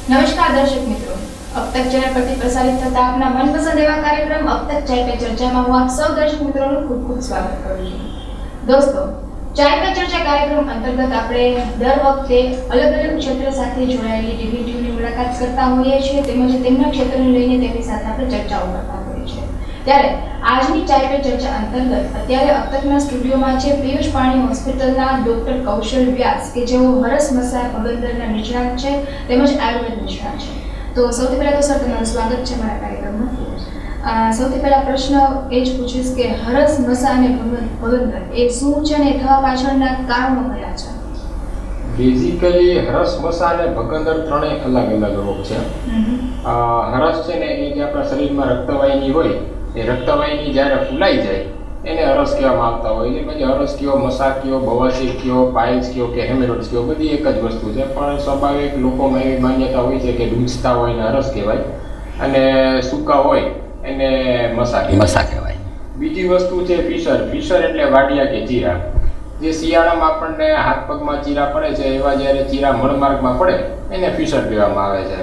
નમસ્કાર દર્શક મિત્રો, अब तक चैनल પરથી પ્રસારિત થતા આપના મનપસંદ એવા કાર્યક્રમ अब तक चाय पे चर्चाમાં હું આપ સૌ દર્શક મિત્રોનું ખૂબ ખૂબ સ્વાગત કરું છું. દોસ્તો, ચાય પે ચર્ચા કાર્યક્રમ અંતર્ગત આપણે દર વખતે અલગ અલગ ક્ષેત્ર સાથે જોડાયેલી ડિગ્રીટીવની મુલાકાત કરતા હોઈએ છીએ તેમજ તેમના ક્ષેત્રને લઈને તેમની સાથે આપણે ચર્ચાઓ કરતા હોઈએ છીએ. ત્યારે આજની ચાય પે ચર્ચા અંતર્ગત અત્યારે अब तकના સ્ટુડિયોમાં છે પિયુષ પાણી હોસ્પિટલના ડોક્ટર કૌશલ વ્યાસ કે જેઓ હરસ મસા પગંદરના નિષ્ણાત છે તેમજ આયુર્વેદ નિષ્ણાત છે. તો સૌથી પહેલા તો સર તમારું સ્વાગત છે મારા કાર્યક્રમમાં. સૌથી પહેલા પ્રશ્ન એ જ પૂછીશ કે હરસ મસા અને પગંદર એ શું છે અને થવા પાછળના કારણો કયા છે? બેઝિકલી હરસ મસા અને ભગંદર ત્રણેય અલગ અલગ રોગ છે. હરસ છે ને એ જે આપણા શરીરમાં રક્તવાહિની હોય એ રક્તવાહિની જ્યારે ફૂલાઈ જાય એને હરસ કહેવામાં આવતા હોય છે. પછી હરસ કયો, મસા કયો, બવાસીર કયો, પાઇલ્સ કયો કે હેમેરોઇડ્સ કયો, બધી એક જ વસ્તુ છે. પણ સ્વાભાવિક લોકોમાં એવી માન્યતા હોય છે કે ડૂચતા હોય ને હરસ કહેવાય અને સૂકા હોય એને મસા કહેવાય. બીજી વસ્તુ છે ફિશર. ફિશર એટલે વાડિયા કે ચીરા. જે શિયાળામાં આપણને હાથ પગમાં ચીરા પડે છે એવા જ્યારે ચીરા મળમાર્ગમાં પડે એને ફિશર કહેવામાં આવે છે.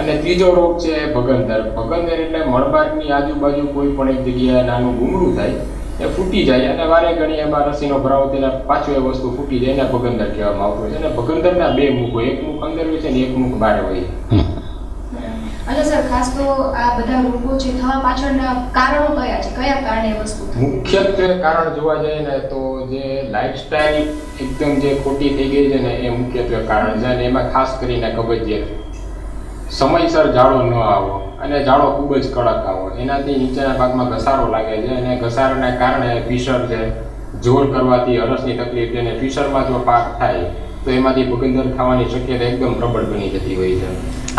અને ત્રીજો રોગ છે ભગંદર. ભગંદર એટલે મળમાર્ગની આજુબાજુ કોઈ પણ એક જગ્યાએ નાનું ગુમડું થાય એ ફૂટી જાય અને વારે ઘણી એમાં રસીનો ભરાવ થઈને પાછું એ વસ્તુ ફૂટી જાય એને ભગંદર કહેવામાં આવતું હોય છે. અને ભગંદરના બે મુખ હોય, એક મુખ અંદર હોય છે ને એક મુખ બહાર હોય. અને સર ખાસ તો આ બધા રોગો છે થવા પાછળના કારણો કયા છે? કયા કારણે એ વસ્તુ થાય? મુખ્યત્વે કારણ જોવા જઈએ ને તો જે લાઈફસ્ટાઈલ એકદમ જે ખોટી થઈ ગઈ છે ને એ મુખ્યત્વે કારણ છે. અને એમાં ખાસ કરીને કબજિયાત, સમયસર જાડો ન આવો અને જાડો ખૂબ જ કડક આવો, એનાથી નીચેના ભાગમાં ઘસારો લાગે છે અને ઘસારાના કારણે ફિશર છે, જોર કરવાથી હરસની તકલીફ છે અને ફિશરમાં જો પાક થાય તો એમાંથી ભગંદર થવાની શક્યતા એકદમ પ્રબળ બની જતી હોય છે.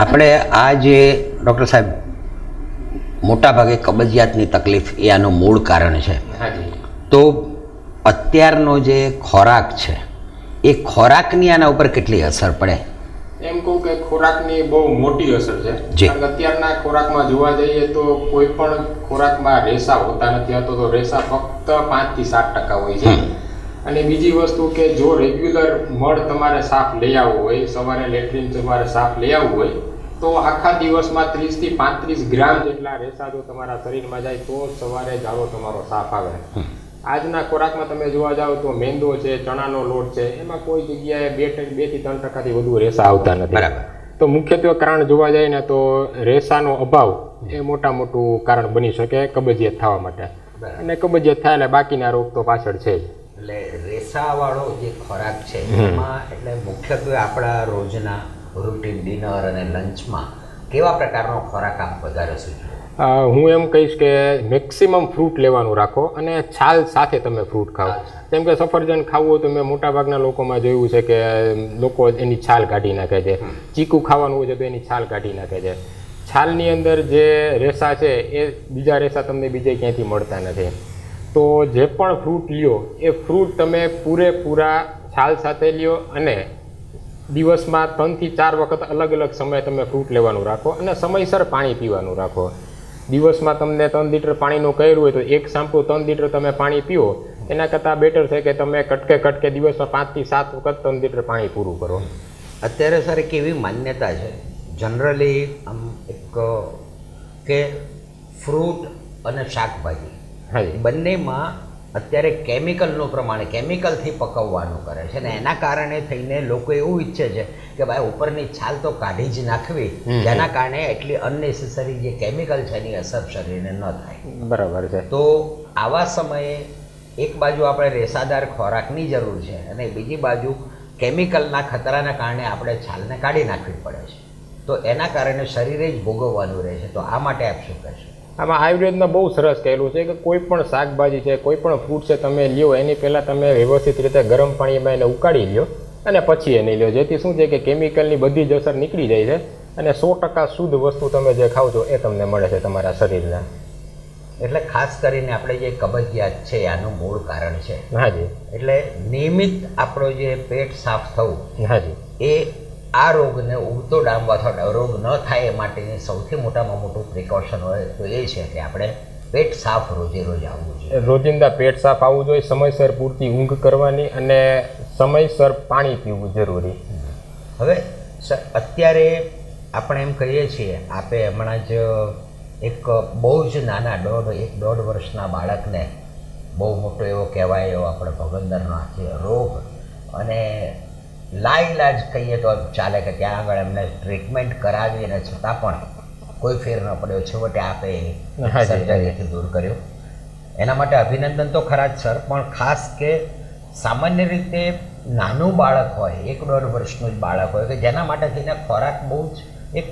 આપણે આ જે ડૉક્ટર સાહેબ મોટાભાગે કબજિયાતની તકલીફ એ આનું મૂળ કારણ છે. હાજી. તો અત્યારનો જે ખોરાક છે એ ખોરાકની આના ઉપર કેટલી અસર પડે? એમ કહું કે ખોરાકની બહુ મોટી અસર છે. કારણ કે અત્યારના ખોરાકમાં જોવા જઈએ તો કોઈ પણ ખોરાકમાં રેસા હોતા નથી. તો રેસા ફક્ત 5 થી 7% હોય છે. અને બીજી વસ્તુ કે જો રેગ્યુલર મળ તમારે સાફ લઈ આવવું હોય, સવારે લેટ્રિન તમારે સાફ લઈ આવવું હોય તો આખા દિવસમાં 30 થી 35 ગ્રામ જેટલા રેસા જો તમારા શરીરમાં જાય તો સવારે જાડો તમારો સાફ આવે. આજના ખોરાકમાં તમે જોવા જાઓ તો મેંદો છે, ચણાનો લોટ છે, એમાં કોઈ જગ્યાએ 2 થી 3% વધુ રેસા આવતા નથી. બરાબર. તો મુખ્યત્વે કારણ જોવા જાય ને તો રેસાનો અભાવ એ મોટું કારણ બની શકે કબજિયાત થવા માટે. અને કબજિયાત થાય એટલે બાકીના રોગ તો પાછળ છે જ. એટલે રેસાવાળો જે ખોરાક છે એમાં એટલે મુખ્યત્વે આપણા રોજના રૂટીન ડિનર અને લંચમાં કેવા પ્રકારનો ખોરાક આપ વધારે સૂચવો? હું એમ કહીશ કે મેક્સિમમ ફ્રૂટ લેવાનું રાખો અને છાલ સાથે તમે ફ્રૂટ ખાઓ. જેમ કે સફરજન ખાવું હોય તો મેં મોટાભાગના લોકોમાં જોયું છે કે લોકો એની છાલ કાઢી નાખે છે. ચીકુ ખાવાનું હોય છે તો એની છાલ કાઢી નાખે છે. છાલની અંદર જે રેસા છે એ બીજા રેસા તમને બીજે ક્યાંયથી મળતા નથી. તો જે પણ ફ્રૂટ લ્યો એ ફ્રૂટ તમે પૂરેપૂરા છાલ સાથે લ્યો અને દિવસમાં 3 થી 4 વખત અલગ અલગ સમયે તમે ફ્રૂટ લેવાનું રાખો અને સમયસર પાણી પીવાનું રાખો. દિવસમાં તમને 3 લીટર પાણીનું કર્યું હોય તો એક શામ્પુ 3 લીટર તમે પાણી પીઓ એના કરતાં બેટર છે કે તમે કટકે દિવસમાં 5 થી 7 વખત 3 લીટર પાણી પૂરું કરો. અત્યારે સર એક એવી માન્યતા છે જનરલી આમ એક કે ફ્રૂટ અને શાકભાજી બંનેમાં અત્યારે કેમિકલનું પ્રમાણ કેમિકલથી પકવવાનું કરે છે ને એના કારણે થઈને લોકો એવું ઈચ્છે છે કે ભાઈ ઉપરની છાલ તો કાઢી જ નાખવી જેના કારણે એટલી અનનેસેસરી જે કેમિકલ છે એની અસર શરીરને ન થાય. બરાબર છે. તો આવા સમયે એક બાજુ આપણે રેસાદાર ખોરાકની જરૂર છે અને બીજી બાજુ કેમિકલના ખતરાના કારણે આપણે છાલને કાઢી નાખવી પડે છે. તો એના કારણે શરીરે જ ભોગવવાનું રહે છે. તો આ માટે આપ શું કહેશો? આમાં આયુર્વેદમાં બહુ સરસ કહેલું છે કે કોઈ પણ શાકભાજી છે, કોઈ પણ ફ્રૂટ છે તમે લ્યો એની પહેલાં તમે વ્યવસ્થિત રીતે ગરમ પાણીમાં એને ઉકાળી લ્યો અને પછી એને લ્યો. જેથી શું છે કે કેમિકલની બધી જ અસર નીકળી જાય છે અને 100% શુદ્ધ વસ્તુ તમે જે ખાવ છો એ તમને મળે છે તમારા શરીરને. એટલે ખાસ કરીને આપણે જે કબજિયાત છે આનું મૂળ કારણ છે. હાજી. એટલે નિયમિત આપણો જે પેટ સાફ થવું હાજી એ આ રોગને ઉડતો ડામવા અથવા રોગ ન થાય એ માટેની સૌથી મોટામાં મોટું પ્રિકોશન હોય તો એ છે કે આપણે પેટ સાફ રોજે રોજ આવવું જોઈએ. રોજિંદા પેટ સાફ આવવું જોઈએ, સમયસર પૂરતી ઊંઘ કરવાની અને સમયસર પાણી પીવું જરૂરી. હવે અત્યારે આપણે એમ કહીએ છીએ આપે હમણાં જ એક બહુ જ નાના 1.5 વર્ષના બાળકને બહુ મોટો એવો કહેવાય એવો આપણે ભગંદરનો આખી રોગ અને લાઈલાજ કહીએ તો ચાલે કે ત્યાં આગળ એમને ટ્રીટમેન્ટ કરાવી અને છતાં પણ કોઈ ફેર ન પડ્યો, છેવટે આપે સર્જરીથી દૂર કર્યો. એના માટે અભિનંદન તો ખરા જ સર, પણ ખાસ કે સામાન્ય રીતે નાનું બાળક હોય, 1.5 વર્ષનું જ બાળક હોય કે જેના માટે થઈને ખોરાક બહુ જ એક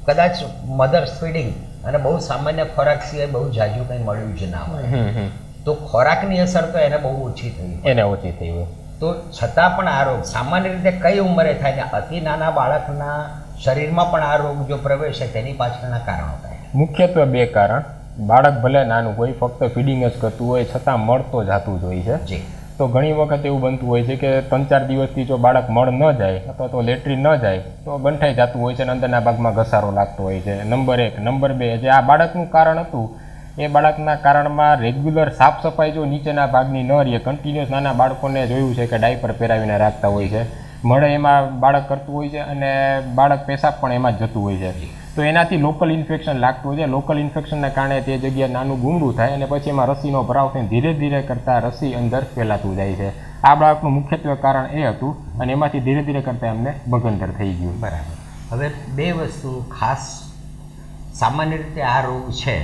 કદાચ મધર્સ ફીડિંગ અને બહુ સામાન્ય ખોરાક સિવાય બહુ જાજુ કંઈ મળ્યું જ ના હોય, તો ખોરાકની અસર તો એને બહુ ઓછી થઈ હોય. તો છતાં પણ આ રોગ સામાન્ય રીતે કઈ ઉંમરે થાય ને અતિ નાના બાળકના શરીરમાં પણ આ રોગ જો પ્રવેશે તેની પાછળના કારણો થાય? મુખ્યત્વે 2 કારણ. બાળક ભલે નાનું હોય, ફક્ત ફીડિંગ જ કરતું હોય, છતાં મળ તો જાતું જ હોય છે. જી. તો ઘણી વખત એવું બનતું હોય છે કે 3-4 દિવસથી જો બાળક મળ ન જાય અથવા તો લેટ્રિન ન જાય તો ગંઠાઈ જતું હોય છે અને અંદરના ભાગમાં ઘસારો લાગતો હોય છે. નંબર 1. નંબર 2, જે આ બાળકનું કારણ હતું એ બાળકના કારણમાં રેગ્યુલર સાફ સફાઈ જો નીચેના ભાગની ન રહે, કન્ટિન્યુઅસ નાના બાળકોને જોયું છે કે ડાયપર પહેરાવીને રાખતા હોય છે, મળે એમાં બાળક કરતું હોય છે અને બાળક પેશાબ પણ એમાં જ જતું હોય છે. તો એનાથી લોકલ ઇન્ફેક્શન લાગતું હોય છે. લોકલ ઇન્ફેક્શનના કારણે તે જગ્યાએ નાનું ગુંગળું થાય અને પછી એમાં રસીનો ભરાવ થઈને ધીરે ધીરે કરતાં રસી અંદર ફેલાતું જાય છે. આ બાળકનું મુખ્યત્વે કારણ એ હતું અને એમાંથી ધીરે ધીરે કરતાં એમને બગંદર થઈ ગયું. બરાબર. હવે 2 વસ્તુ ખાસ, સામાન્ય રીતે આ રોગ છે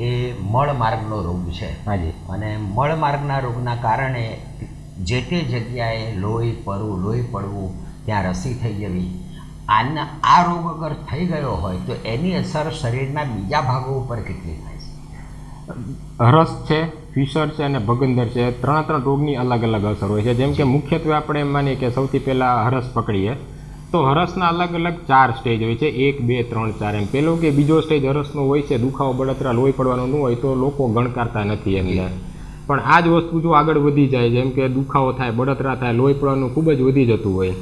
એ મળમાર્ગનો રોગ છે. હાજી. અને મળમાર્ગના રોગના કારણે જે તે જગ્યાએ લોહી પડવું, ત્યાં રસી થઈ જવી, આ રોગ અગર થઈ ગયો હોય તો એની અસર શરીરના બીજા ભાગો ઉપર કેટલી થાય છે? હરસ છે, ફિશર છે અને ભગંદર છે, 3 રોગની અલગ અલગ અસર હોય છે. જેમ કે મુખ્યત્વે આપણે એમ માનીએ કે સૌથી પહેલાં હરસ પકડીએ તો હરસના અલગ અલગ 4 સ્ટેજ હોય છે, 1, 2, 3, 4 એમ. પહેલો કે બીજો સ્ટેજ હરસનો હોય છે, દુખાવો, બળતરા, લોહી પડવાનું ન હોય તો લોકો ગણકારતા નથી એમને. પણ આ જ વસ્તુ જો આગળ વધી જાય, જેમ કે દુખાવો થાય, બળતરા થાય, લોહી પડવાનું ખૂબ જ વધી જતું હોય,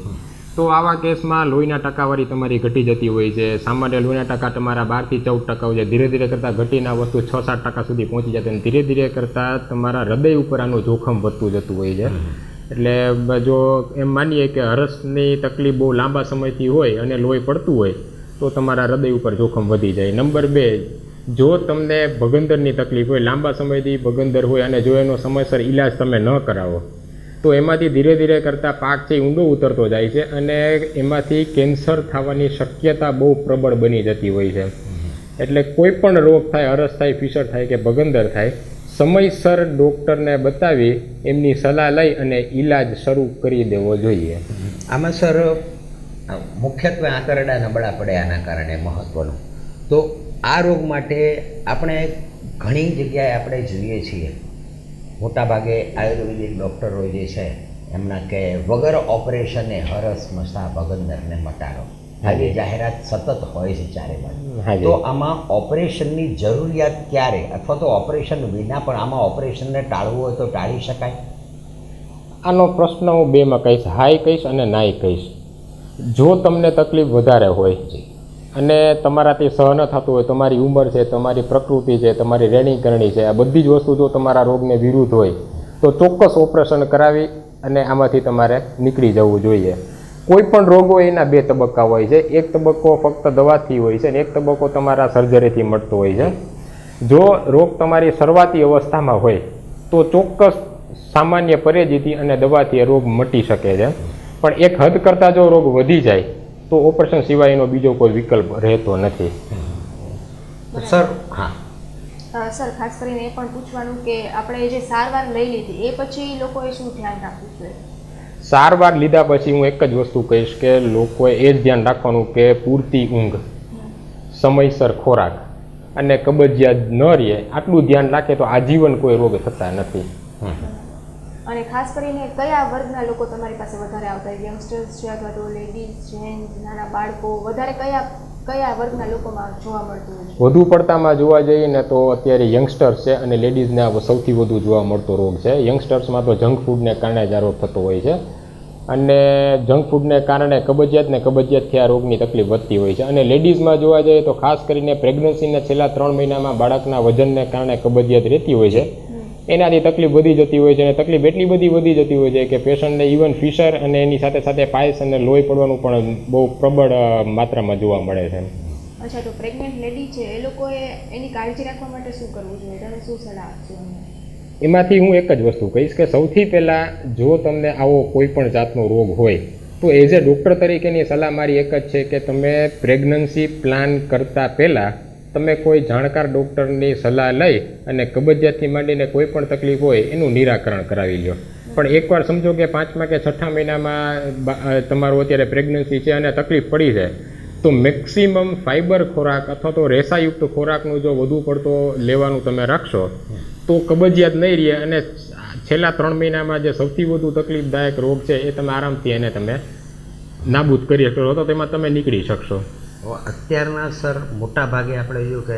તો આવા કેસમાં લોહીના ટકાવારી તમારી ઘટી જતી હોય છે. સામાન્ય લોહીના ટકા તમારા 12 થી 14% હોય છે. ધીરે ધીરે કરતાં ઘટીને વસ્તુ 6-7% સુધી પહોંચી જતી અને ધીરે ધીરે કરતાં તમારા હૃદય ઉપર આનું જોખમ વધતું જતું હોય છે. એટલે જો એમ માનીએ કે હરસની તકલીફ બહુ લાંબા સમયથી હોય અને લોહી પડતું હોય તો તમારા હૃદય ઉપર જોખમ વધી જાય. નંબર 2, જો તમને ભગંદરની તકલીફ હોય, લાંબા સમયથી ભગંદર હોય અને જો એનો સમયસર ઈલાજ તમે ન કરાવો તો એમાંથી ધીરે ધીરે કરતાં પાક છે ઊંડો ઉતરતો જાય છે અને એમાંથી કેન્સર થવાની શક્યતા બહુ પ્રબળ બની જતી હોય છે. એટલે કોઈ પણ રોગ થાય, હરસ થાય, ફિશર થાય કે ભગંદર થાય, સમયસર ડૉક્ટરને બતાવી એમની સલાહ લઈ અને ઈલાજ શરૂ કરી દેવો જોઈએ. આમાં સર મુખ્યત્વે આંતરડા નબળા પડે આના કારણે મહત્ત્વનું. તો આ રોગ માટે આપણે ઘણી જગ્યાએ આપણે જોઈએ છીએ, મોટાભાગે આયુર્વેદિક ડૉક્ટરો જે છે એમના કે વગર ઓપરેશને હરસ, મસા, ભગંદરને મટાડો, આવી જાહેરાત સતત હોય છે ચારે બાજુ. તો આમાં ઓપરેશનની જરૂરિયાત ક્યારે, અથવા તો ઓપરેશન વિના પણ આમાં ઓપરેશનને ટાળવું હોય તો ટાળી શકાય? આનો પ્રશ્ન હું 2માં કહીશ, હાઈ કહીશ અને નાઈ કહીશ. જો તમને તકલીફ વધારે હોય અને તમારાથી સહન ન થતું હોય, તમારી ઉંમર છે, તમારી પ્રકૃતિ છે, તમારી રહેણીકરણી છે, આ બધી જ વસ્તુ જો તમારા રોગને વિરુદ્ધ હોય તો ચોક્કસ ઓપરેશન કરાવી અને આમાંથી તમારે નીકળી જવું જોઈએ. કોઈ પણ રોગ હોય એના 2 તબક્કા હોય છે. એક તબક્કો ફક્ત દવાથી હોય છે અને એક તબક્કો તમારા સર્જરીથી મળતો હોય છે. જો રોગ તમારી શરૂઆતી અવસ્થામાં હોય તો ચોક્કસ સામાન્ય પરેજીથી અને દવાથી રોગ મટી શકે છે. પણ એક હદ કરતાં જો રોગ વધી જાય તો ઓપરેશન સિવાયનો બીજો કોઈ વિકલ્પ રહેતો નથી. સર હા સર, ખાસ કરીને એ પણ પૂછવાનું કે આપણે જે સારવાર લઈ લીધી એ પછી લોકોએ શું ધ્યાન રાખવું જોઈએ? સારવાર લીધા પછી હું એક જ વસ્તુ કહીશ કે લોકોએ એ જ ધ્યાન રાખવાનું કે પૂરતી ઊંઘ, સમયસર ખોરાક અને કબજિયાત ન રહે, આટલું ધ્યાન રાખે તો આજીવન કોઈ રોગ થતા નથી. અને ખાસ કરીને કયા વર્ગના લોકો તમારી પાસે વધારે આવતા હોય? યંગસ્ટર્સ છે અથવા તો લેડીઝ, જેન્ટ્સ, નાના બાળકો, વધારે કયા વર્ગના લોકોમાં જોવા મળતું હોય છે? વધુ પડતામાં જોવા જઈએ ને તો અત્યારે યંગસ્ટર્સ છે અને લેડીઝને સૌથી વધુ જોવા મળતો રોગ છે. યંગસ્ટર્સમાં તો જંક ફૂડને કારણે જ આ રોગ થતો હોય છે અને જંક ફૂડને કારણે કબજિયાતથી આ રોગની તકલીફ વધતી હોય છે. અને લેડીઝમાં જોવા જઈએ તો ખાસ કરીને પ્રેગ્નન્સીના છેલ્લા 3 મહિનામાં બાળકના વજનને કારણે કબજિયાત રહેતી હોય છે. એનાથી તકલીફ વધી જતી હોય છે અને તકલીફ એટલી બધી વધી જતી હોય છે કે પેશન્ટને ઇવન ફિશર અને એની સાથે સાથે પાયસ અને લોહી પડવાનું પણ બહુ પ્રબળ માત્રામાં જોવા મળે છે. અચ્છા, તો પ્રેગ્નન્ટ લેડી છે એ લોકોએ એની કાળજી રાખવા માટે શું કરવું જોઈએ? તમે શું સલાહ આપશો એમને? એમાંથી હું એક જ વસ્તુ કહીશ કે સૌથી પહેલાં જો તમને આવો કોઈ પણ જાતનો રોગ હોય તો એઝ એ ડૉક્ટર તરીકેની સલાહ મારી એક જ છે કે તમે પ્રેગ્નન્સી પ્લાન કરતાં પહેલાં તમે કોઈ જાણકાર ડૉક્ટરની સલાહ લઈ અને કબજિયાતથી માંડીને કોઈ પણ તકલીફ હોય એનું નિરાકરણ કરાવી લો. પણ એકવાર સમજો કે 5મા કે 6ઠા મહિનામાં તમારું અત્યારે પ્રેગ્નન્સી છે અને તકલીફ પડી છે તો મેક્સિમમ ફાઇબર ખોરાક અથવા તો રેસાયુક્ત ખોરાકનું જો વધુ પડતો લેવાનું તમે રાખશો તો કબજિયાત નહીં રહે અને છેલ્લા 3 મહિનામાં જે સૌથી વધુ તકલીફદાયક રોગ છે એ તમે આરામથી એને તમે નાબૂદ કરી શકો તો તેમાં તમે નીકળી શકશો. અત્યારના સર મોટા ભાગે આપણે જોયું કે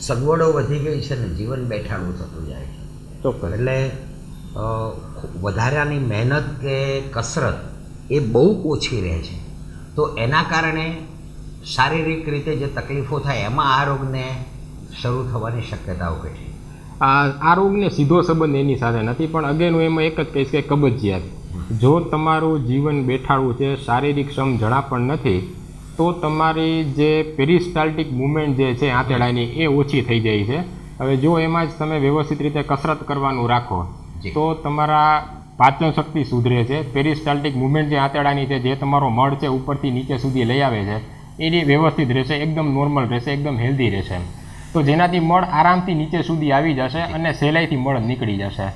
સગવડો વધી ગઈ છે ને જીવન બેઠાડું થતું જાય છે. ચોક્કસ. એટલે વધારાની મહેનત કે કસરત એ બહુ ઓછી રહે છે. તો એના કારણે શારીરિક રીતે જે તકલીફો થાય એમાં આ રોગને શરૂ થવાની શક્યતાઓ કેટલી? આ રોગને સીધો સંબંધ એની સાથે નથી, પણ અગેન હું એમાં એક જ કહીશ કે કબજિયાત જો તમારું જીવન બેઠાડું છે, શારીરિક શ્રમ જણા પણ નથી, તો તમારી જે પેરિસ્ટાલ્ટિક મુવમેન્ટ જે છે આંતરડાની એ ઓછી થઈ જાય છે. હવે જો એમાં જ તમે વ્યવસ્થિત રીતે કસરત કરવાનું રાખો તો તમારા પાચન શક્તિ સુધરે છે, પેરિસ્ટાલ્ટિક મુવમેન્ટ જે આંતરડાની છે જે તમારો મળ છે ઉપરથી નીચે સુધી લઈ આવે છે એની વ્યવસ્થિત રહેશે, એકદમ નોર્મલ રહેશે, એકદમ હેલ્ધી રહેશે. તો જેનાથી મળ આરામથી નીચે સુધી આવી જશે અને સહેલાઈથી મળ નીકળી જશે.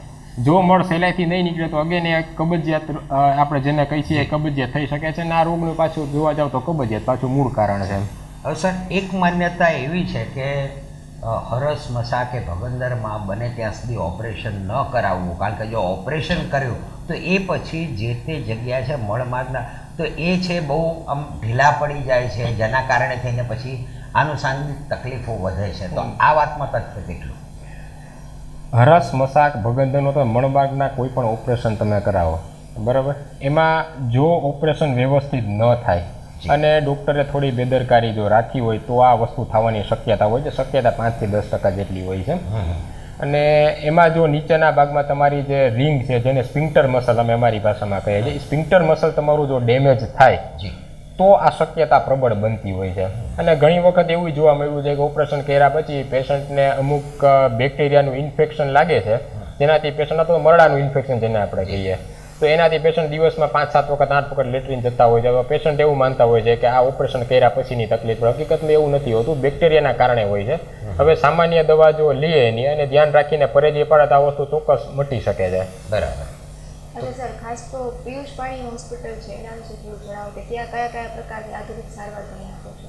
જો મળ સહેલાઈથી નહીં નીકળે તો અગેન એ કબજિયાત આપણે જેને કહીએ છીએ કબજિયાત થઈ શકે છે અને આ રોગનું પાછું જોવા જાવ તો કબજિયાત પાછું મૂળ કારણ છે. હવે સર એક માન્યતા એવી છે કે હરસ મસા કે ભગંદરમાં બને ત્યાં સુધી ઓપરેશન ન કરાવવું, કારણ કે જો ઓપરેશન કર્યું તો એ પછી જે તે જગ્યા છે મળમાર્ગના તો એ છે બહુ આમ ઢીલા પડી જાય છે, જેના કારણે થઈને પછી આનુષાંગિક તકલીફો વધે છે. તો આ વાતમાં તથ્ય કેટલું? હરસ મસાક ભગંદરનો તો મણબાગના કોઈ પણ ઓપરેશન તમે કરાવો બરાબર, એમાં જો ઓપરેશન વ્યવસ્થિત ન થાય અને ડૉક્ટરે થોડી બેદરકારી જો રાખી હોય તો આ વસ્તુ થવાની શક્યતા હોય છે. શક્યતા 5 થી 10% જેટલી હોય છે. અને એમાં જો નીચેના ભાગમાં તમારી જે રિંગ છે જેને સ્પિન્ક્ટર મસલ અમે અમારી ભાષામાં કહીએ છીએ, સ્પિન્ક્ટર મસલ તમારું જો ડેમેજ થાય તો આ શક્યતા પ્રબળ બનતી હોય છે. અને ઘણી વખત એવું જોવા મળ્યું છે કે ઓપરેશન કર્યા પછી પેશન્ટને અમુક બેક્ટેરિયાનું ઇન્ફેક્શન લાગે છે જેનાથી પેશન્ટ અથવા મરડાનું ઇન્ફેક્શન જેને આપણે કહીએ તો એનાથી પેશન્ટ દિવસમાં 5-7 વખત 8 વખત લેટ્રિન જતા હોય છે. પેશન્ટ એવું માનતા હોય છે કે આ ઓપરેશન કર્યા પછીની તકલીફ, હકીકતમાં એવું નથી હોતું, બેક્ટેરિયાના કારણે હોય છે. હવે સામાન્ય દવા જો લઈએ એની અને ધ્યાન રાખીને પરેજી પાડે તો આ વસ્તુ ચોક્કસ મટી શકે છે. બરાબર. અચ્છા સર, ખાસ તો પિયુષ પાણી હોસ્પિટલ છે એના વિશે થોડું જણાવો કે ત્યાં કયા કયા પ્રકારની આધુનિક સારવાર તમે આપો છો?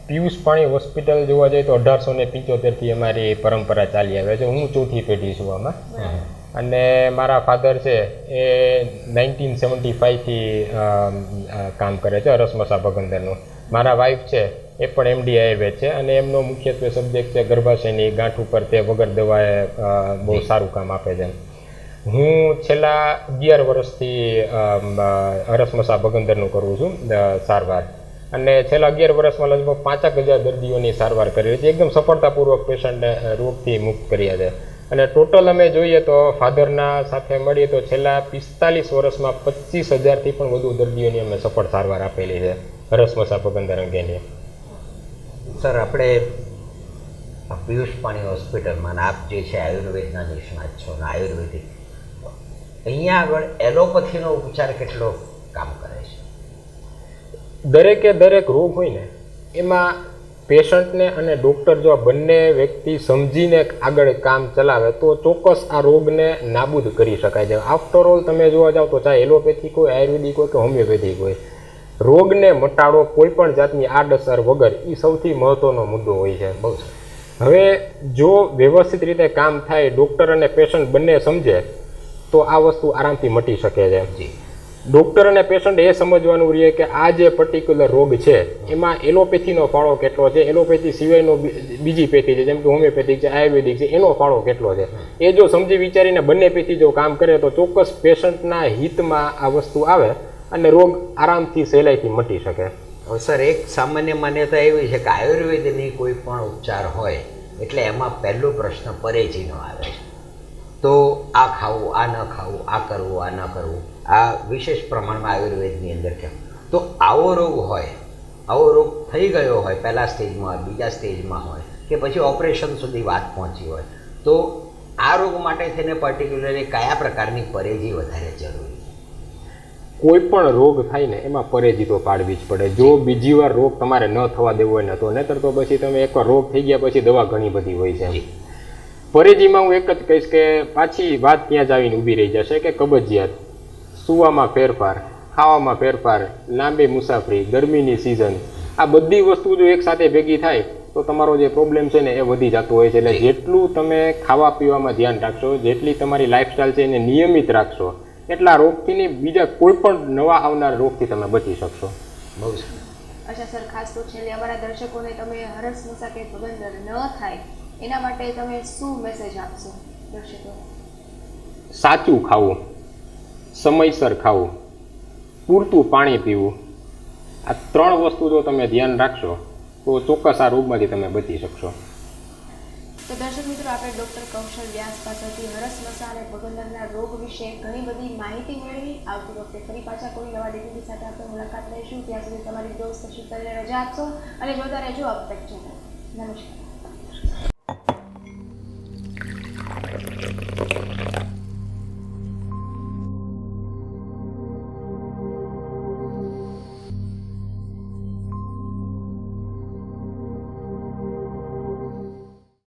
પિયુષ પાણી હોસ્પિટલ જોવા જઈએ તો 1875થી અમારી પરંપરા ચાલી આવે છે. હું 4થી પેઢી છું આમાં અને મારા ફાધર છે એ 1975થી કામ કરે છે હરસમસા ભગંદરનું. મારા વાઈફ છે એ પણ એમડી આયુર્વેદ છે અને એમનો મુખ્યત્વે સબ્જેક્ટ છે ગર્ભાશયની ગાંઠ ઉપર તે વગર દવાએ બહુ સારું કામ આપે છે. હું છેલ્લા 11 વર્ષથી હરસમસા ભગંદરનું કરું છું સારવાર અને છેલ્લા 11 વર્ષમાં લગભગ 5,000 દર્દીઓની સારવાર કરી છે. એકદમ સફળતાપૂર્વક પેશન્ટને રોગથી મુક્ત કર્યા છે અને ટોટલ અમે જોઈએ તો ફાધરના સાથે મળીએ તો છેલ્લા 45 વર્ષમાં 25,000થી પણ વધુ દર્દીઓની અમે સફળ સારવાર આપેલી છે હરસમસા ભગંદર અંગેની. સર આપણે પિયુષ પાણી હોસ્પિટલમાં આપ જે છે આયુર્વેદના નિષ્ણાત છો ને આયુર્વેદિક, અહીંયા આગળ એલોપેથીનો ઉપચાર કેટલો કામ કરે છે? દરેકે દરેક રોગ હોય ને એમાં પેશન્ટને અને ડૉક્ટર જો બંને વ્યક્તિ સમજીને આગળ કામ ચલાવે તો ચોક્કસ આ રોગને નાબૂદ કરી શકાય છે. આફ્ટર ઓલ તમે જોવા જાઓ તો ચાહે એલોપેથિક હોય, આયુર્વેદિક હોય કે હોમિયોપેથિક હોય, રોગને મટાડો કોઈ પણ જાતની આડઅસર વગર એ સૌથી મહત્ત્વનો મુદ્દો હોય છે. બહુ હવે જો વ્યવસ્થિત રીતે કામ થાય, ડૉક્ટર અને પેશન્ટ બંને સમજે તો આ વસ્તુ આરામથી મટી શકે છે. ડૉક્ટર અને પેશન્ટ એ સમજવાનું રહે કે આ જે પર્ટિક્યુલર રોગ છે એમાં એલોપેથીનો ફાળો કેટલો છે, એલોપેથી સિવાયનો બીજી પેથી છે જેમ કે હોમિયોપેથિક છે, આયુર્વેદિક છે, એનો ફાળો કેટલો છે એ જો સમજી વિચારીને બંને પેથી જો કામ કરે તો ચોક્કસ પેશન્ટના હિતમાં આ વસ્તુ આવે અને રોગ આરામથી સહેલાઈથી મટી શકે. હવે સર એક સામાન્ય માન્યતા એવી છે કે આયુર્વેદની કોઈ પણ ઉપચાર હોય એટલે એમાં પહેલો પ્રશ્ન પરેજીનો આવે છે. તો આ ખાવું, આ ન ખાવું, આ કરવું, આ ન કરવું, આ વિશેષ પ્રમાણમાં આયુર્વેદની અંદર કહે. તો આવો રોગ હોય, આવો રોગ થઈ ગયો હોય, પહેલા સ્ટેજમાં હોય, બીજા સ્ટેજમાં હોય કે પછી ઓપરેશન સુધી વાત પહોંચી હોય, તો આ રોગ માટે થઈને પર્ટિક્યુલરલી કયા પ્રકારની પરેજી વધારે જરૂરી? કોઈ પણ રોગ થાય ને એમાં પરેજી તો પાડવી જ પડે. જો બીજી વાર રોગ તમારે ન થવા દેવો હોય ને તો નહીતર તો પછી તમે એકવાર રોગ થઈ ગયા પછી દવા ઘણી બધી હોય છે. પરેજીમાં હું એક જ કહીશ કે પાછી વાત ત્યાં જ આવીને ઊભી રહી જશે કે કબજિયાત, સૂવામાં ફેરફાર, ખાવામાં ફેરફાર, લાંબી મુસાફરી, ગરમીની સિઝન, આ બધી વસ્તુ જો એક સાથે ભેગી થાય તો તમારો જે પ્રોબ્લેમ છે ને એ વધી જતો હોય છે. એટલે જેટલું તમે ખાવા પીવામાં ધ્યાન રાખશો, જેટલી તમારી લાઈફસ્ટાઈલ છે એને નિયમિત રાખશો, એટલા રોગથી નહીં બીજા કોઈ પણ નવા આવનાર રોગથી તમે બચી શકશો. બહુ સરસ. અચ્છા સર, ખાસ તો છેલ્લે અમારા દર્શકોને તમે હરસ મસા કે ભગંદર ન થાય એના માટે તમે શું મેસેજ આપશો દર્શકો? સાચું ખાવું, સમયસર ખાવું, પૂરતું પાણી પીવું, આ 3 વસ્તુ જો તમે ધ્યાન રાખશો તો ચોક્કસ આ રોગમાંથી તમે બચી શકશો. તો દર્શક મિત્રો, આપણે ડૉક્ટર કૌશલ વ્યાસ પાસેથી હરસ મસા અને ભગંદરના રોગ વિશે ઘણી બધી માહિતી મેળવી. આવતી વખતે ફરી પાછા કોઈ નવા ડિગ્રી સાથે આપણે મુલાકાત લઈશું. ત્યાં સુધી તમારી દોસ્ત શીતલને રજા આપશો અને જોતા રહેજો અબ તક ચેનલ. નમસ્કાર.